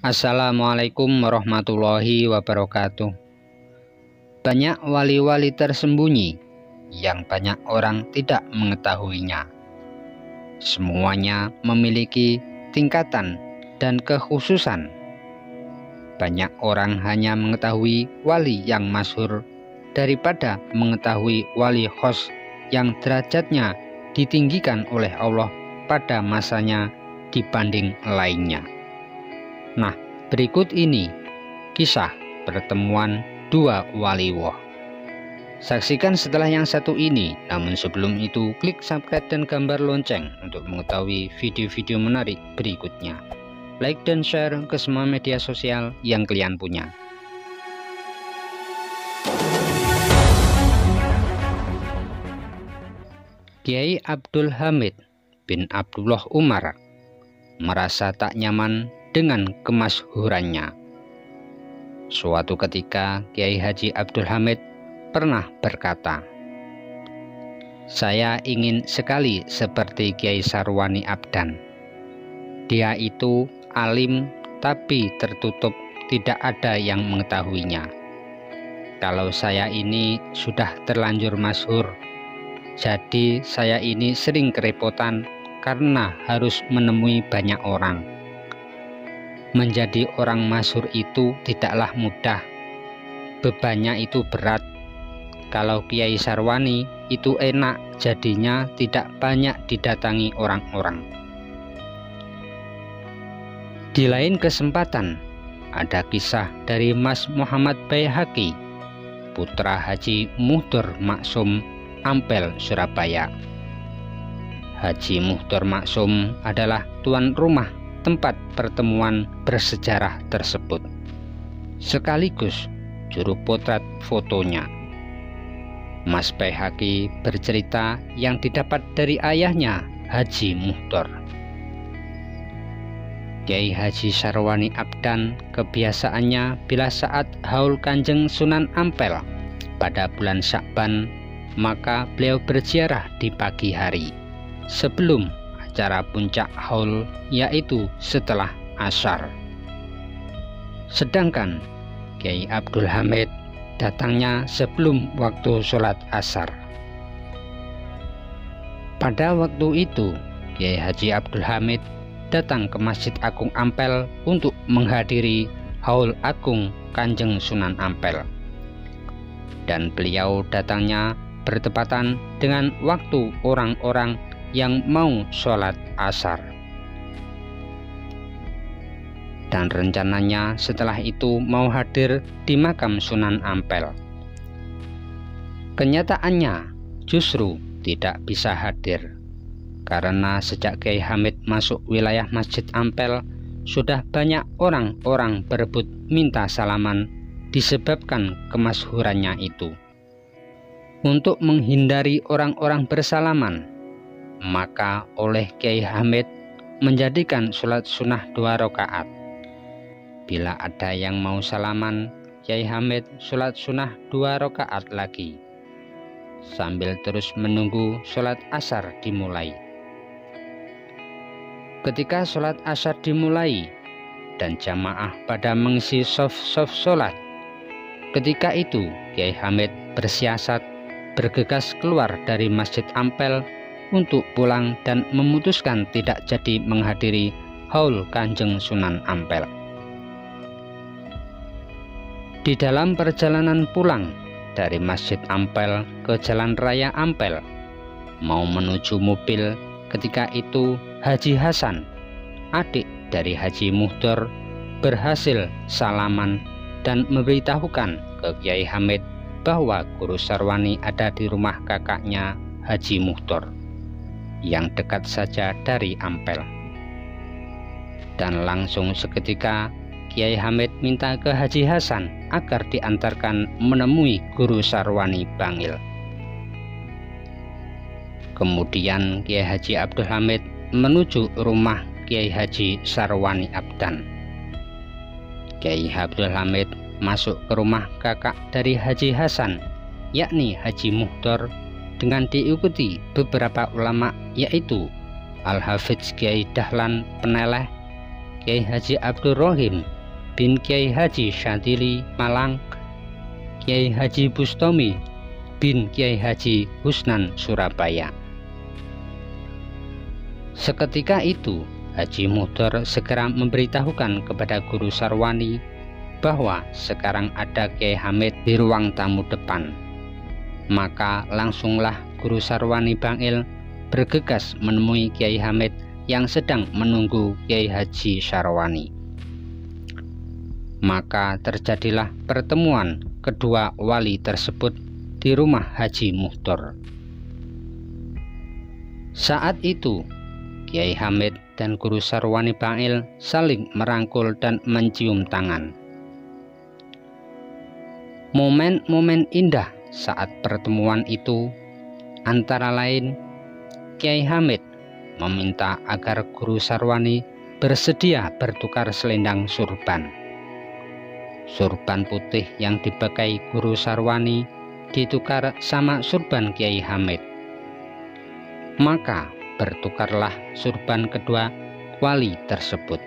Assalamualaikum warahmatullahi wabarakatuh. Banyak wali-wali tersembunyi yang banyak orang tidak mengetahuinya. Semuanya memiliki tingkatan dan kekhususan. Banyak orang hanya mengetahui wali yang masyhur daripada mengetahui wali khos yang derajatnya ditinggikan oleh Allah pada masanya dibanding lainnya. Nah, berikut ini kisah pertemuan dua waliullah. Saksikan setelah yang satu ini, namun sebelum itu klik subscribe dan gambar lonceng untuk mengetahui video-video menarik berikutnya. Like dan share ke semua media sosial yang kalian punya. Kiai Abdul Hamid bin Abdullah Umar merasa tak nyaman dengan kemasyhurannya. Suatu ketika Kiai Haji Abdul Hamid pernah berkata, "Saya ingin sekali seperti Kiai Sarwani Abdan. Dia itu alim tapi tertutup, tidak ada yang mengetahuinya. Kalau saya ini sudah terlanjur masyhur, jadi saya ini sering kerepotan karena harus menemui banyak orang. Menjadi orang masyhur itu tidaklah mudah, bebannya itu berat. Kalau Kiai Sarwani itu enak, jadinya tidak banyak didatangi orang-orang." Di lain kesempatan, ada kisah dari Mas Muhammad Baihaqi, putra Haji Muhdur Maksum Ampel, Surabaya. Haji Muhdur Maksum adalah tuan rumah tempat pertemuan bersejarah tersebut, sekaligus juru potret fotonya. Mas Baihaqi bercerita yang didapat dari ayahnya, Haji Muhdur. Kiai Haji Sarwani Abdan kebiasaannya bila saat haul Kanjeng Sunan Ampel pada bulan Sya'ban, maka beliau berziarah di pagi hari sebelum acara puncak haul, yaitu setelah Ashar. Sedangkan Kiai Abdul Hamid datangnya sebelum waktu sholat Ashar. Pada waktu itu Kiai Haji Abdul Hamid datang ke Masjid Agung Ampel untuk menghadiri haul agung Kanjeng Sunan Ampel, dan beliau datangnya bertepatan dengan waktu orang-orang yang mau sholat Ashar. Dan rencananya setelah itu mau hadir di makam Sunan Ampel. Kenyataannya justru tidak bisa hadir, karena sejak Kiai Hamid masuk wilayah Masjid Ampel, sudah banyak orang-orang berebut minta salaman disebabkan kemasyhurannya itu. Untuk menghindari orang-orang bersalaman, maka oleh Kiai Hamid menjadikan sholat sunnah 2 rakaat. Bila ada yang mau salaman, Kiai Hamid sholat sunnah 2 rakaat lagi, sambil terus menunggu sholat Ashar dimulai. Ketika sholat Ashar dimulai dan jamaah pada mengisi sof-sof sholat, ketika itu Kiai Hamid bersiasat bergegas keluar dari Masjid Ampel untuk pulang dan memutuskan tidak jadi menghadiri haul Kanjeng Sunan Ampel. Di dalam perjalanan pulang dari Masjid Ampel ke Jalan Raya Ampel, mau menuju mobil, ketika itu Haji Hasan, adik dari Haji Muhdur, berhasil salaman dan memberitahukan ke Kiai Hamid bahwa Guru Sarwani ada di rumah kakaknya Haji Muhdur yang dekat saja dari Ampel. Dan langsung seketika Kiai Hamid minta ke Haji Hasan agar diantarkan menemui Guru Sarwani Bangil. Kemudian Kiai Haji Abdul Hamid menuju rumah Kiai Haji Sarwani Abdan. Kiai Abdul Hamid masuk ke rumah kakak dari Haji Hasan, yakni Haji Muhdur, dengan diikuti beberapa ulama, yaitu Al-Hafidz Kiai Dahlan Peneleh, Kiai Haji Abdul Rohim bin Kiai Haji Syadili Malang, Kiai Haji Bustomi bin Kiai Haji Husnan Surabaya. Seketika itu Haji Muhdor segera memberitahukan kepada Guru Sarwani bahwa sekarang ada Kiai Hamid di ruang tamu depan. Maka langsunglah Guru Sarwani Bangil bergegas menemui Kiai Hamid yang sedang menunggu Kiai Haji Sarwani. Maka terjadilah pertemuan kedua wali tersebut di rumah Haji Muhdor. Saat itu Kiai Hamid dan Guru Sarwani Bangil saling merangkul dan mencium tangan. Momen-momen indah saat pertemuan itu antara lain Kiai Hamid meminta agar Guru Sarwani bersedia bertukar selendang surban. Surban putih yang dipakai Guru Sarwani ditukar sama surban Kiai Hamid. Maka bertukarlah surban kedua wali tersebut.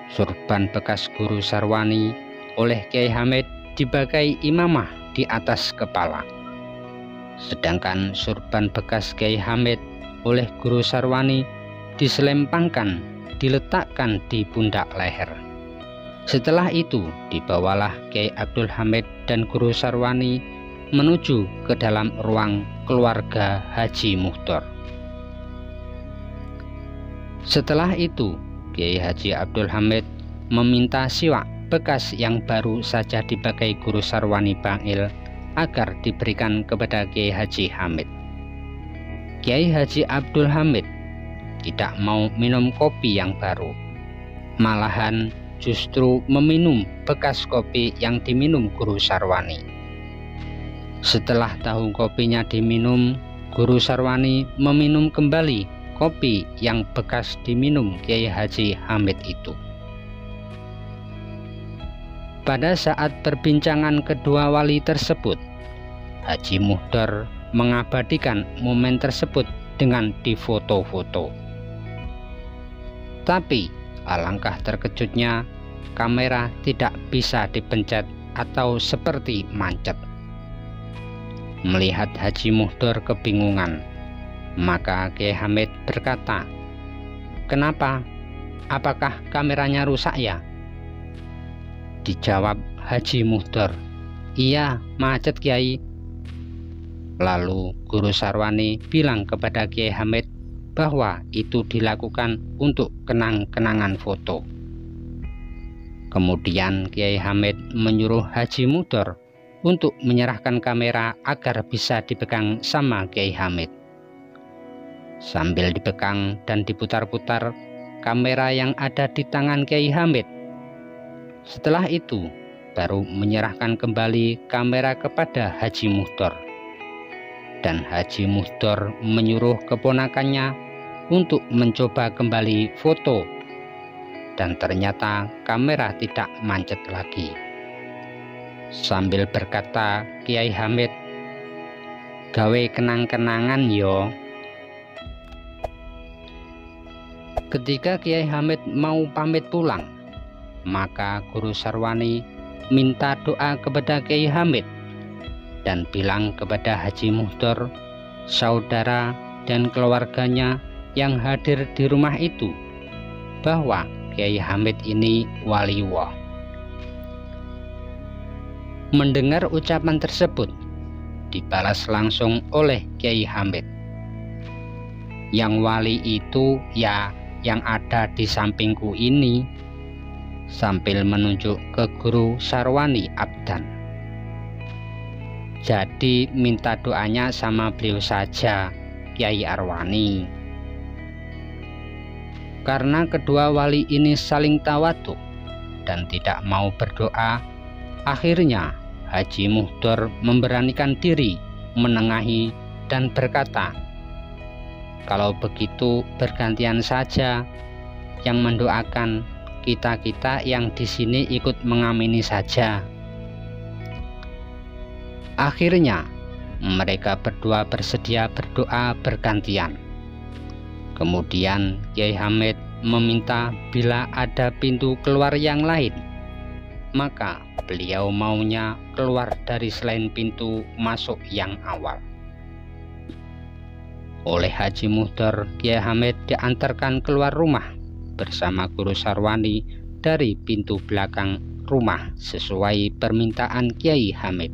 Surban bekas Guru Sarwani oleh Kiai Hamid dipakai imamah di atas kepala. Sedangkan surban bekas Kiai Hamid oleh Guru Sarwani diselempangkan, diletakkan di pundak leher. Setelah itu dibawalah Kiai Abdul Hamid dan Guru Sarwani menuju ke dalam ruang keluarga Haji Muhdor. Setelah itu Kiai Haji Abdul Hamid meminta siwak bekas yang baru saja dipakai Guru Sarwani Bangil agar diberikan kepada Kiai Haji Hamid. Kiai Haji Abdul Hamid tidak mau minum kopi yang baru, malahan justru meminum bekas kopi yang diminum Guru Sarwani. Setelah tahu kopinya diminum, Guru Sarwani meminum kembali kopi yang bekas diminum Kiai Haji Hamid itu. Pada saat perbincangan kedua wali tersebut, Haji Muhdor mengabadikan momen tersebut dengan difoto-foto. Tapi alangkah terkejutnya, kamera tidak bisa dipencet atau seperti mancet. Melihat Haji Muhdor kebingungan, maka Kiai Hamid berkata, "Kenapa? Apakah kameranya rusak ya?" Dijawab Haji Muhdor, "Iya, macet Kiai." Lalu Guru Sarwani bilang kepada Kiai Hamid bahwa itu dilakukan untuk kenang-kenangan foto. Kemudian Kiai Hamid menyuruh Haji Muhdor untuk menyerahkan kamera agar bisa dipegang sama Kiai Hamid. Sambil dipegang dan diputar-putar kamera yang ada di tangan Kiai Hamid. Setelah itu baru menyerahkan kembali kamera kepada Haji Muhdor. Dan Haji Muhdor menyuruh keponakannya untuk mencoba kembali foto, dan ternyata kamera tidak mancet lagi. Sambil berkata Kiai Hamid, "Gawe kenang-kenangan yo." Ketika Kiai Hamid mau pamit pulang, maka Guru Sarwani minta doa kepada Kiai Hamid dan bilang kepada Haji Muhdor, saudara dan keluarganya yang hadir di rumah itu, bahwa Kiai Hamid ini waliullah. Mendengar ucapan tersebut, dibalas langsung oleh Kiai Hamid, "Yang wali itu ya yang ada di sampingku ini," sambil menunjuk ke Guru Sarwani Abdan. "Jadi minta doanya sama beliau saja, Kiai Arwani." Karena kedua wali ini saling tawadhu dan tidak mau berdoa, akhirnya Haji Muhdor memberanikan diri menengahi dan berkata, "Kalau begitu bergantian saja, yang mendoakan kita-kita yang di sini ikut mengamini saja." Akhirnya mereka berdua bersedia berdoa bergantian. Kemudian Kiai Hamid meminta bila ada pintu keluar yang lain, maka beliau maunya keluar dari selain pintu masuk yang awal. Oleh Haji Muhdar, Kiai Hamid diantarkan keluar rumah bersama Guru Sarwani dari pintu belakang rumah sesuai permintaan Kiai Hamid.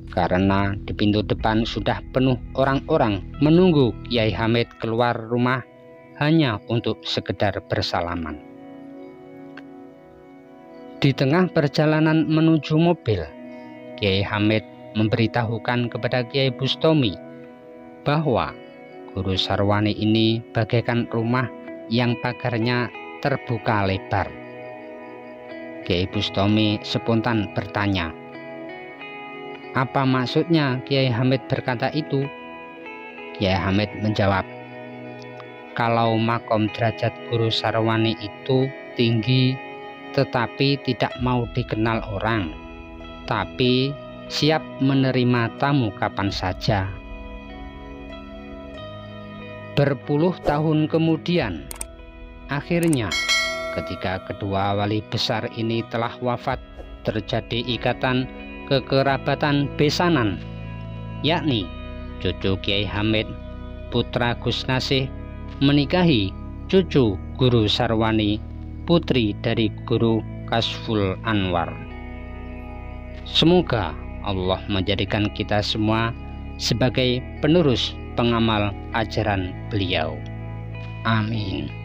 Karena di pintu depan sudah penuh orang-orang menunggu Kiai Hamid keluar rumah hanya untuk sekedar bersalaman. Di tengah perjalanan menuju mobil, Kiai Hamid memberitahukan kepada Kiai Bustami bahwa Guru Sarwani ini bagaikan rumah yang pagarnya terbuka lebar. Kiai Bustami spontan bertanya, "Apa maksudnya Kiai Hamid berkata itu?" Kiai Hamid menjawab, "Kalau makom derajat Guru Sarwani itu tinggi tetapi tidak mau dikenal orang, tapi siap menerima tamu kapan saja." Berpuluh tahun kemudian, akhirnya ketika kedua wali besar ini telah wafat, terjadi ikatan kekerabatan besanan, yakni cucu Kiai Hamid, putra Gus Nasih, menikahi cucu Guru Sarwani, putri dari Guru Kasful Anwar. Semoga Allah menjadikan kita semua sebagai penerus pengamal ajaran beliau. Amin.